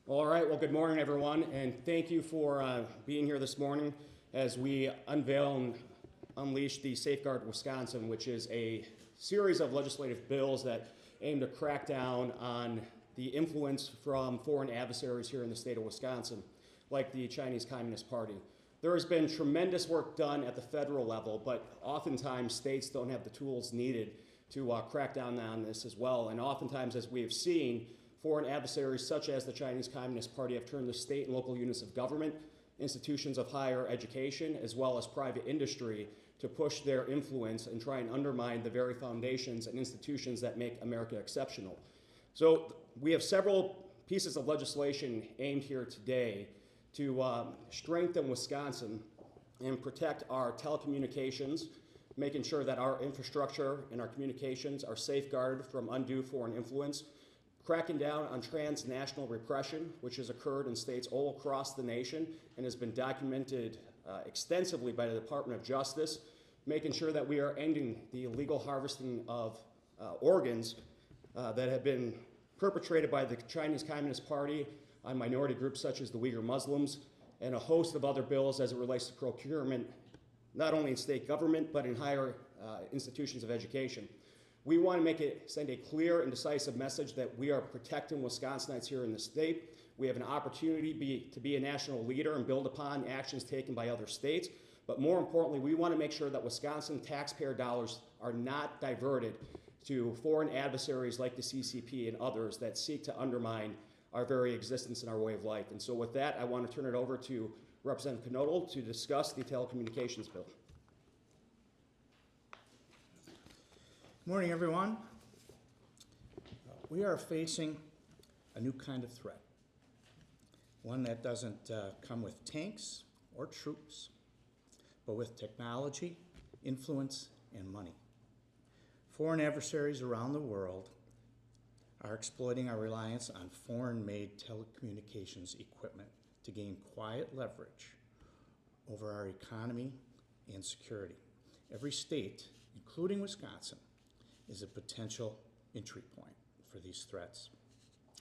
All right, well, good morning, everyone, and thank you for being here this morning as we unveil and unleash the Safeguard Wisconsin, which is a series of legislative bills that aim to crack down on the influence from foreign adversaries here in the state of Wisconsin, like the Chinese Communist Party. There has been tremendous work done at the federal level, but oftentimes states don't have the tools needed to crack down on this as well. And oftentimes, as we have seen, foreign adversaries such as the Chinese Communist Party have turned to state and local units of government, institutions of higher education, as well as private industry to push their influence and try and undermine the very foundations and institutions that make America exceptional. So we have several pieces of legislation aimed here today to strengthen Wisconsin and protect our telecommunications, making sure that our infrastructure and our communications are safeguarded from undue foreign influence, cracking down on transnational repression, which has occurred in states all across the nation and has been documented extensively by the Department of Justice, making sure that we are ending the illegal harvesting of organs that have been perpetrated by the Chinese Communist Party on minority groups such as the Uyghur Muslims, and a host of other bills as it relates to procurement, not only in state government, but in higher institutions of education. We want to send a clear and decisive message that we are protecting Wisconsinites here in the state. We have an opportunity to be a national leader and build upon actions taken by other states. But more importantly, we want to make sure that Wisconsin taxpayer dollars are not diverted to foreign adversaries like the CCP and others that seek to undermine our very existence and our way of life. And so with that, I want to turn it over to Representative Knodel to discuss the telecommunications bill. Good morning, everyone. We are facing a new kind of threat, one that doesn't come with tanks or troops, but with technology, influence, and money. Foreign adversaries around the world are exploiting our reliance on foreign-made telecommunications equipment to gain quiet leverage over our economy and security. Every state, including Wisconsin, is a potential entry point for these threats.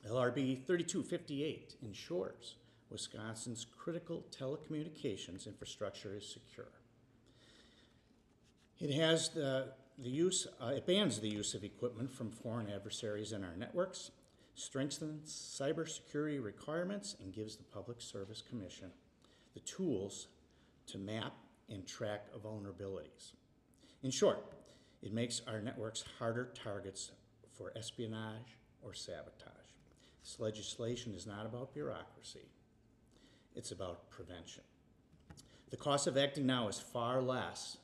LRB 3258 ensures Wisconsin's critical telecommunications infrastructure is secure. It bans the use of equipment from foreign adversaries in our networks, strengthens cybersecurity requirements, and gives the Public Service Commission the tools to map and track vulnerabilities. In short, it makes our networks harder targets for espionage or sabotage. This legislation is not about bureaucracy. It's about prevention. The cost of acting now is far less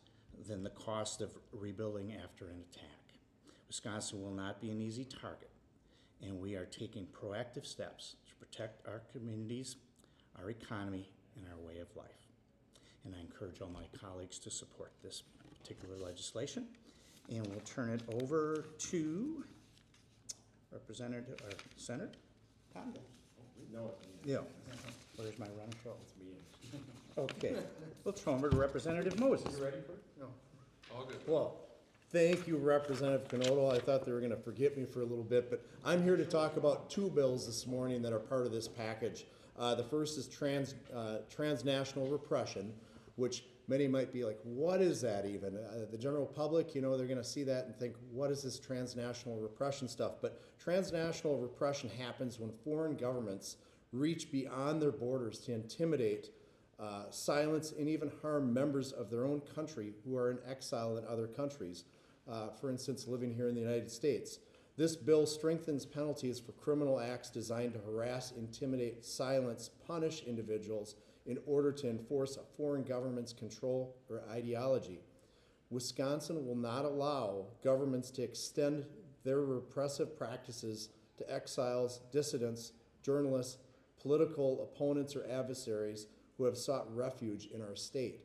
than the cost of rebuilding after an attack. Wisconsin will not be an easy target, and we are taking proactive steps to protect our communities, our economy, and our way of life. And I encourage all my colleagues to support this particular legislation. And we'll turn it over to Senator Condon. No. Yeah. Where's my run show? It's me. Okay. We'll turn over to Representative Moses. You ready for it? No. All good. Well, thank you, Representative Knodel. I thought they were going to forget me for a little bit, but I'm here to talk about two bills this morning that are part of this package. The first is transnational repression, which many might be like, what is that even? The general public, they're going to see that and think, what is this transnational repression stuff? But transnational repression happens when foreign governments reach beyond their borders to intimidate, silence, and even harm members of their own country who are in exile in other countries, for instance, living here in the United States. This bill strengthens penalties for criminal acts designed to harass, intimidate, silence, punish individuals in order to enforce a foreign government's control or ideology. Wisconsin will not allow governments to extend their repressive practices to exiles, dissidents, journalists, political opponents, or adversaries who have sought refuge in our state.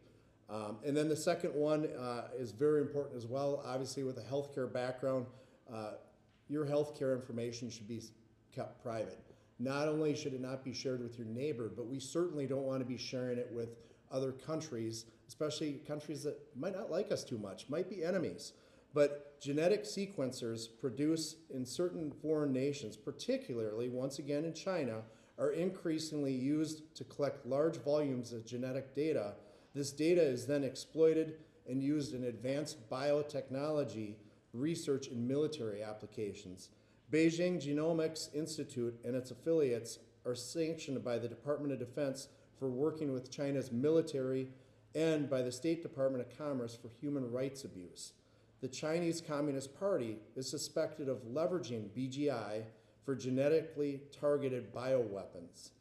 And then the second one is very important as well. Obviously, with a healthcare background, your healthcare information should be kept private. Not only should it not be shared with your neighbor, but we certainly don't want to be sharing it with other countries, especially countries that might not like us too much, might be enemies. But genetic sequencers produced in certain foreign nations, particularly, once again in China, are increasingly used to collect large volumes of genetic data. This data is then exploited and used in advanced biotechnology research and military applications. Beijing Genomics Institute and its affiliates are sanctioned by the Department of Defense for working with China's military and by the State Department of Commerce for human rights abuse. The Chinese Communist Party is suspected of leveraging BGI for genetically targeted bioweapons.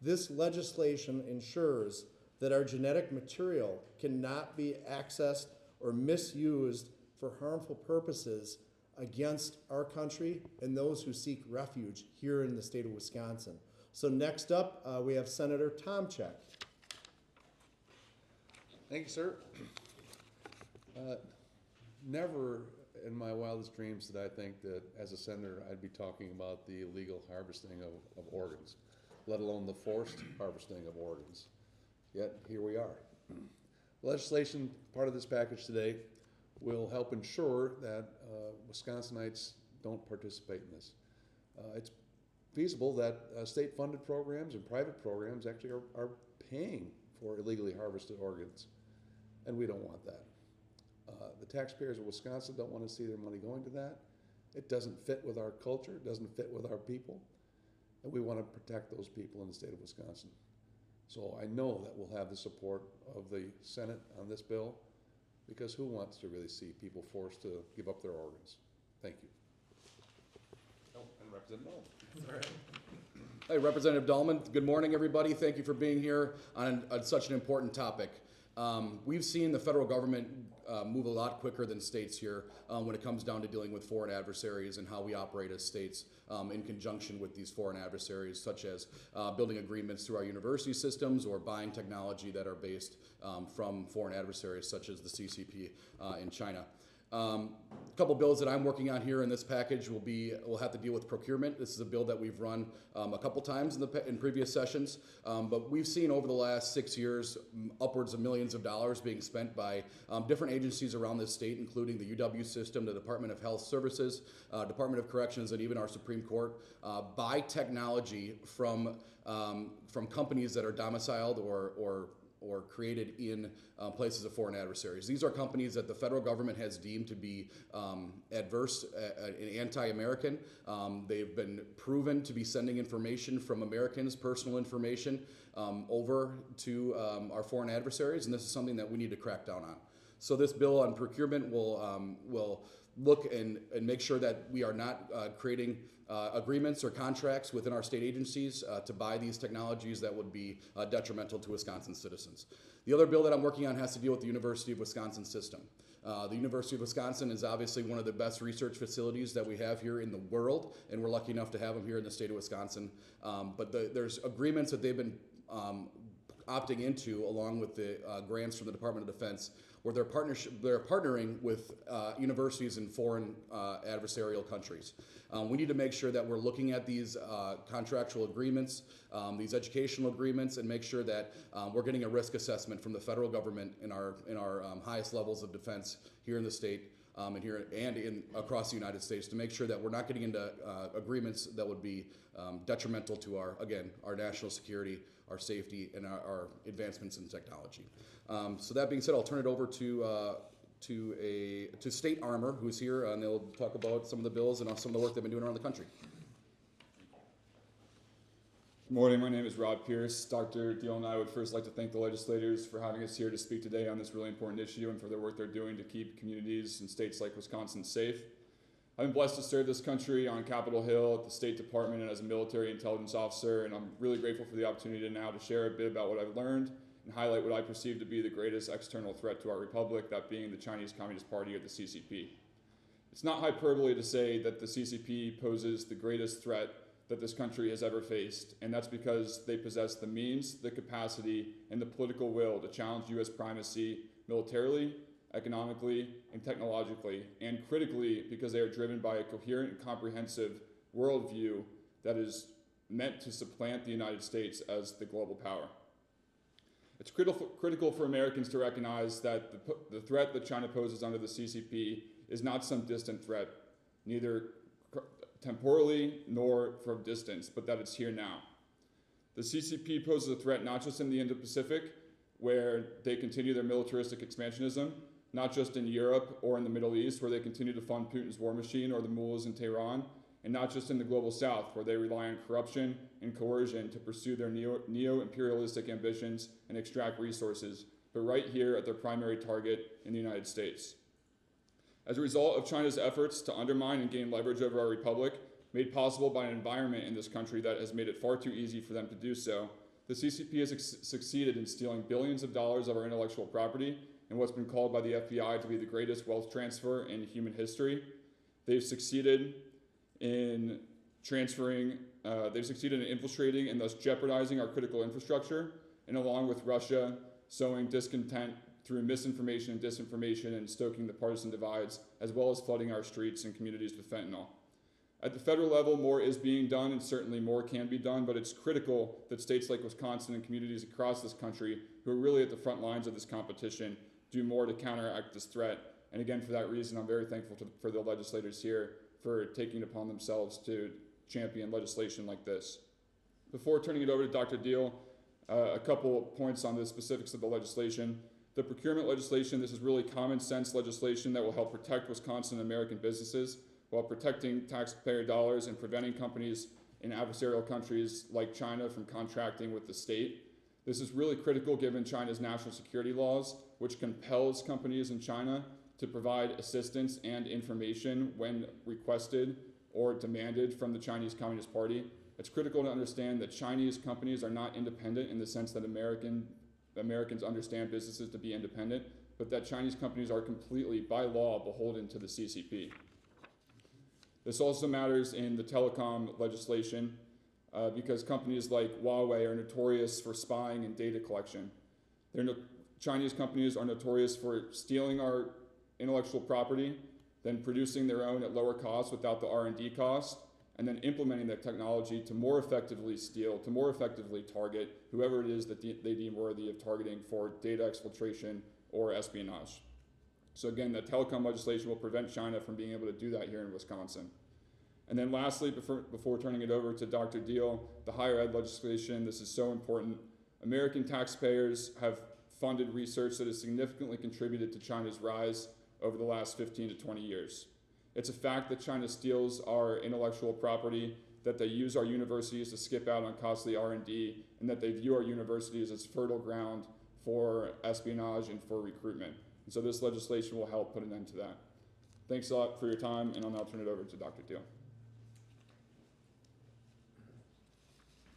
This legislation ensures that our genetic material cannot be accessed or misused for harmful purposes against our country and those who seek refuge here in the state of Wisconsin. So next up, we have Senator Tomczyk. Thank you, sir. Never in my wildest dreams did I think that as a senator I'd be talking about the illegal harvesting of organs, let alone the forced harvesting of organs. Yet here we are. Legislation, part of this package today, will help ensure that Wisconsinites don't participate in this. It's feasible that state-funded programs and private programs actually are paying for illegally harvested organs, and we don't want that. The taxpayers of Wisconsin don't want to see their money going to that. It doesn't fit with our culture, it doesn't fit with our people, and we want to protect those people in the state of Wisconsin. So I know that we'll have the support of the Senate on this bill, because who wants to really see people forced to give up their organs? Thank you. Oh, and Representative Nolan. Hey, Representative Dahlman. Good morning, everybody. Thank you for being here on such an important topic. We've seen the federal government move a lot quicker than states here when it comes down to dealing with foreign adversaries and how we operate as states in conjunction with these foreign adversaries, such as building agreements through our university systems or buying technology that are based from foreign adversaries, such as the CCP in China. A couple bills that I'm working on here in this package will have to deal with procurement. This is a bill that we've run a couple times in previous sessions, but we've seen over the last 6 years upwards of millions of dollars being spent by different agencies around this state, including the UW system, the Department of Health Services, Department of Corrections, and even our Supreme Court, buy technology from companies that are domiciled or created in places of foreign adversaries. These are companies that the federal government has deemed to be adverse and anti-American. They've been proven to be sending information from Americans, personal information, over to our foreign adversaries, and this is something that we need to crack down on. So this bill on procurement will look and make sure that we are not creating agreements or contracts within our state agencies to buy these technologies that would be detrimental to Wisconsin citizens. The other bill that I'm working on has to deal with the University of Wisconsin system. The University of Wisconsin is obviously one of the best research facilities that we have here in the world, and we're lucky enough to have them here in the state of Wisconsin. But there's agreements that they've been opting into, along with the grants from the Department of Defense, where they're partnering with universities in foreign adversarial countries. We need to make sure that we're looking at these contractual agreements, these educational agreements, and make sure that we're getting a risk assessment from the federal government in our highest levels of defense here in the state and across the United States, to make sure that we're not getting into agreements that would be detrimental to our national security, our safety, and our advancements in technology. So that being said, I'll turn it over to State Armor, who's here, and they'll talk about some of the bills and some of the work they've been doing around the country. Good morning, my name is Rob Pierce. Dr. Deal and I would first like to thank the legislators for having us here to speak today on this really important issue and for the work they're doing to keep communities and states like Wisconsin safe. I've been blessed to serve this country on Capitol Hill, at the State Department, and as a military intelligence officer, and I'm really grateful for the opportunity now to share a bit about what I've learned and highlight what I perceive to be the greatest external threat to our republic, that being the Chinese Communist Party, or the CCP. It's not hyperbole to say that the CCP poses the greatest threat that this country has ever faced, and that's because they possess the means, the capacity, and the political will to challenge U.S. primacy militarily, economically, and technologically, and critically because they are driven by a coherent and comprehensive worldview that is meant to supplant the United States as the global power. It's critical for Americans to recognize that the threat that China poses under the CCP is not some distant threat, neither temporally nor from distance, but that it's here now. The CCP poses a threat not just in the Indo-Pacific, where they continue their militaristic expansionism, not just in Europe or in the Middle East, where they continue to fund Putin's war machine or the mullahs in Tehran, and not just in the global south, where they rely on corruption and coercion to pursue their neo-imperialistic ambitions and extract resources, but right here at their primary target in the United States. As a result of China's efforts to undermine and gain leverage over our republic, made possible by an environment in this country that has made it far too easy for them to do so, the CCP has succeeded in stealing billions of dollars of our intellectual property in what's been called by the FBI to be the greatest wealth transfer in human history. They've succeeded in infiltrating and thus jeopardizing our critical infrastructure, and along with Russia, sowing discontent through misinformation and disinformation and stoking the partisan divides, as well as flooding our streets and communities with fentanyl. At the federal level, more is being done, and certainly more can be done, but it's critical that states like Wisconsin and communities across this country, who are really at the front lines of this competition, do more to counteract this threat. And again, for that reason, I'm very thankful for the legislators here for taking it upon themselves to champion legislation like this. Before turning it over to Dr. Deal, a couple points on the specifics of the legislation. The procurement legislation, this is really common sense legislation that will help protect Wisconsin and American businesses while protecting taxpayer dollars and preventing companies in adversarial countries like China from contracting with the state. This is really critical given China's national security laws, which compels companies in China to provide assistance and information when requested or demanded from the Chinese Communist Party. It's critical to understand that Chinese companies are not independent in the sense that Americans understand businesses to be independent, but that Chinese companies are completely, by law, beholden to the CCP. This also matters in the telecom legislation because companies like Huawei are notorious for spying and data collection. Chinese companies are notorious for stealing our intellectual property, then producing their own at lower cost without the R&D cost, and then implementing that technology to more effectively steal, to more effectively target whoever it is that they deem worthy of targeting for data exfiltration or espionage. So again, the telecom legislation will prevent China from being able to do that here in Wisconsin. And then lastly, before turning it over to Dr. Deal, the higher ed legislation, this is so important. American taxpayers have funded research that has significantly contributed to China's rise over the last 15 to 20 years. It's a fact that China steals our intellectual property, that they use our universities to skip out on costly R&D, and that they view our universities as fertile ground for espionage and for recruitment. And so this legislation will help put an end to that. Thanks a lot for your time, and I'll now turn it over to Dr. Deal.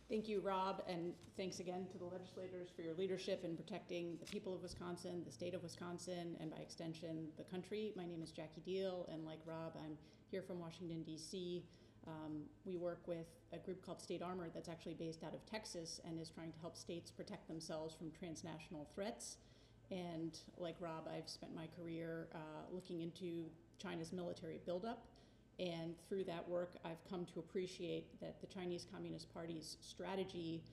Thank you, Rob, and thanks again to the legislators for your leadership in protecting the people of Wisconsin, the state of Wisconsin, and by extension, the country. My name is Jackie Deal, and like Rob, I'm here from Washington, D.C. We work with a group called State Armor that's actually based out of Texas and is trying to help states protect themselves from transnational threats. And like Rob, I've spent my career looking into China's military buildup. And through that work, I've come to appreciate that the Chinese Communist Party's strategy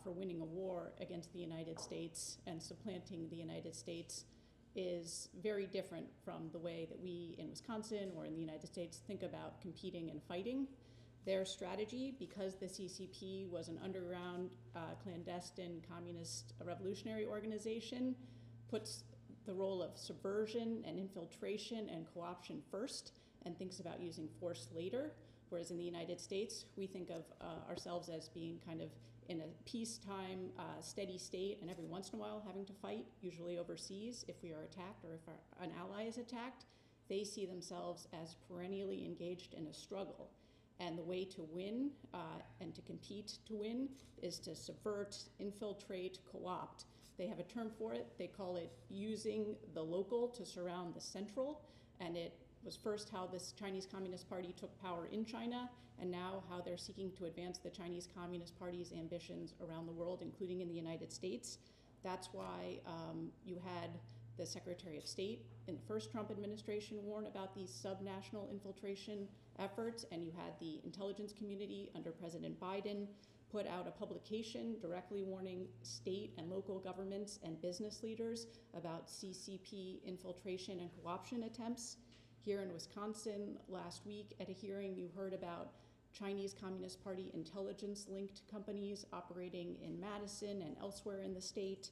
for winning a war against the United States and supplanting the United States is very different from the way that we in Wisconsin or in the United States think about competing and fighting. Their strategy, because the CCP was an underground, clandestine communist revolutionary organization, puts the role of subversion and infiltration and co-option first and thinks about using force later, whereas in the United States, we think of ourselves as being kind of in a peacetime, steady state, and every once in a while having to fight, usually overseas, if we are attacked or if an ally is attacked. They see themselves as perennially engaged in a struggle. And the way to win and to compete to win is to subvert, infiltrate, co-opt. They have a term for it. They call it using the local to surround the central, and it was first how this Chinese Communist Party took power in China, and now how they're seeking to advance the Chinese Communist Party's ambitions around the world, including in the United States. That's why you had the Secretary of State in the first Trump administration warn about these subnational infiltration efforts, and you had the intelligence community under President Biden put out a publication directly warning state and local governments and business leaders about CCP infiltration and co-option attempts. Here in Wisconsin last week at a hearing, you heard about Chinese Communist Party intelligence-linked companies operating in Madison and elsewhere in the state.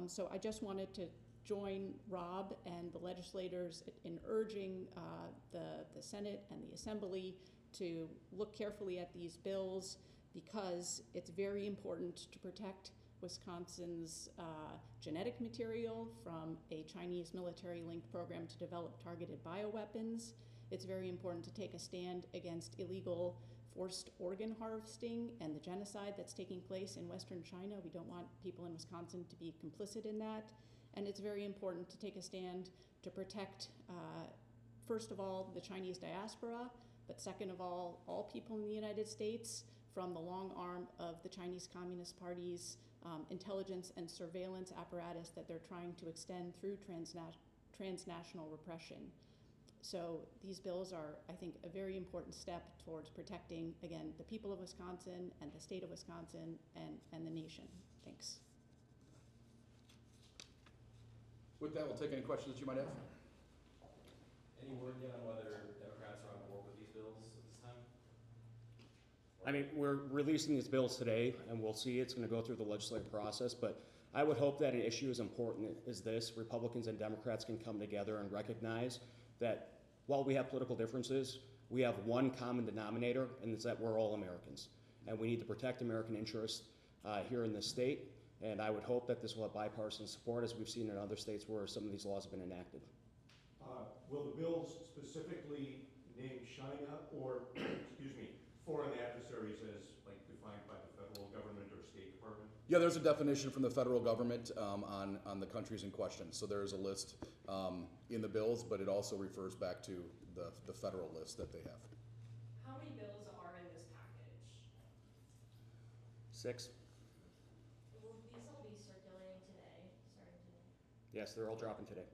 So I just wanted to join Rob and the legislators in urging the Senate and the Assembly to look carefully at these bills, because it's very important to protect Wisconsin's genetic material from a Chinese military-linked program to develop targeted bioweapons. It's very important to take a stand against illegal forced organ harvesting and the genocide that's taking place in Western China. We don't want people in Wisconsin to be complicit in that. And it's very important to take a stand to protect, first of all, the Chinese diaspora, but second of all people in the United States from the long arm of the Chinese Communist Party's intelligence and surveillance apparatus that they're trying to extend through transnational repression. So these bills are, I think, a very important step towards protecting, again, the people of Wisconsin and the state of Wisconsin and the nation. Thanks. With that, we'll take any questions that you might have. Any word yet on whether Democrats are on board with these bills at this time? I mean, we're releasing these bills today, and we'll see. It's going to go through the legislative process, but I would hope that an issue as important as this, Republicans and Democrats can come together and recognize that while we have political differences, we have one common denominator, and it's that we're all Americans. And we need to protect American interests here in this state, and I would hope that this will have bipartisan support, as we've seen in other states where some of these laws have been enacted. Will the bills specifically name China or, excuse me, foreign adversaries as like defined by the federal government or State Department? Yeah, there's a definition from the federal government on the countries in question. So there's a list in the bills, but it also refers back to the federal list that they have. How many bills are in this package? 6? Will these all be circulating today, starting today? Yes, they're all dropping today.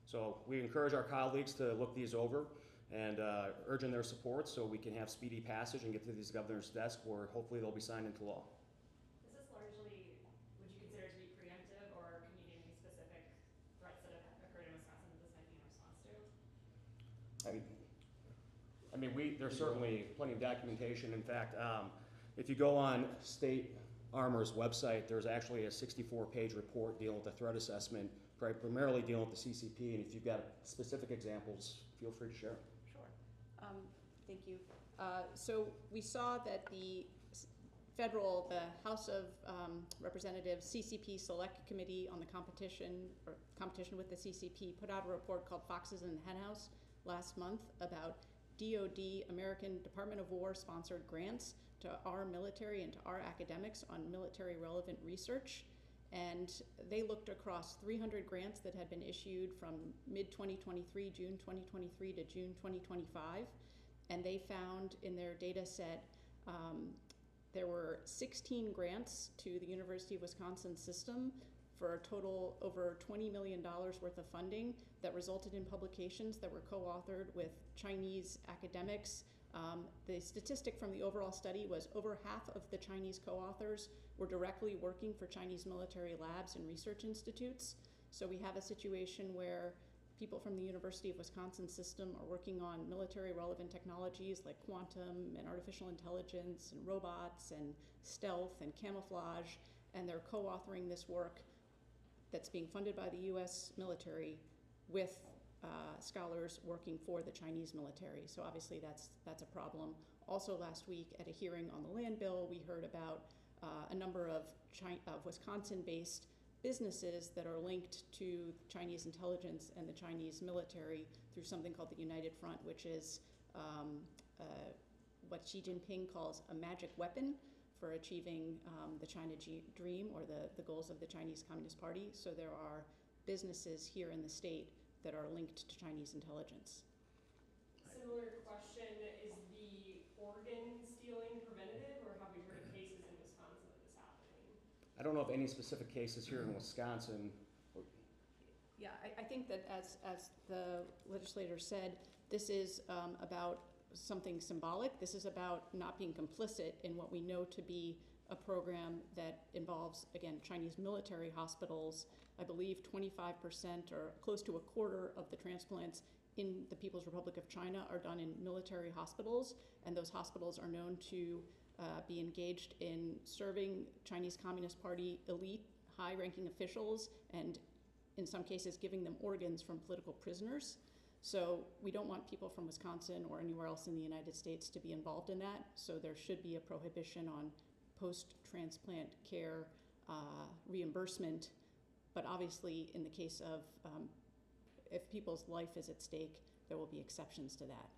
So we encourage our colleagues to look these over and urging their support so we can have speedy passage and get to these governor's desk where hopefully they'll be signed into law. Is this largely, would you consider it to be preemptive, or can you name any specific threats that have occurred in Wisconsin that this might be in response to? I mean, there's certainly plenty of documentation. In fact, if you go on State Armor's website, there's actually a 64-page report dealing with the threat assessment, primarily dealing with the CCP, and if you've got specific examples, feel free to share. Sure. Thank you. So we saw that the House of Representatives CCP Select Committee on the competition with the CCP put out a report called Foxes in the Henhouse last month about DoD, American Department of War sponsored grants to our military and to our academics on military relevant research. And they looked across 300 grants that had been issued from mid-2023, June 2023 to June 2025. And they found in their data set, there were 16 grants to the University of Wisconsin system for a total over $20 million worth of funding that resulted in publications that were co-authored with Chinese academics. The statistic from the overall study was over half of the Chinese co-authors were directly working for Chinese military labs and research institutes. So we have a situation where people from the University of Wisconsin system are working on military relevant technologies like quantum and artificial intelligence and robots and stealth and camouflage, and they're co-authoring this work that's being funded by the US military with scholars working for the Chinese military. So obviously that's a problem. Also last week at a hearing on the land bill, we heard about a number of Wisconsin-based businesses that are linked to Chinese intelligence and the Chinese military through something called the United Front, which is what Xi Jinping calls a magic weapon for achieving the China dream or the goals of the Chinese Communist Party. So there are businesses here in the state that are linked to Chinese intelligence. Similar question, is the organ stealing preventative, or have we heard of cases in Wisconsin of this happening? I don't know of any specific cases here in Wisconsin. Yeah, I think that as the legislator said, this is about something symbolic. This is about not being complicit in what we know to be a program that involves, again, Chinese military hospitals. I believe 25% or close to a quarter of the transplants in the People's Republic of China are done in military hospitals, and those hospitals are known to be engaged in serving Chinese Communist Party elite, high-ranking officials, and in some cases giving them organs from political prisoners. So we don't want people from Wisconsin or anywhere else in the United States to be involved in that. So there should be a prohibition on post-transplant care reimbursement. But obviously, in the case of if people's life is at stake, there will be exceptions to that.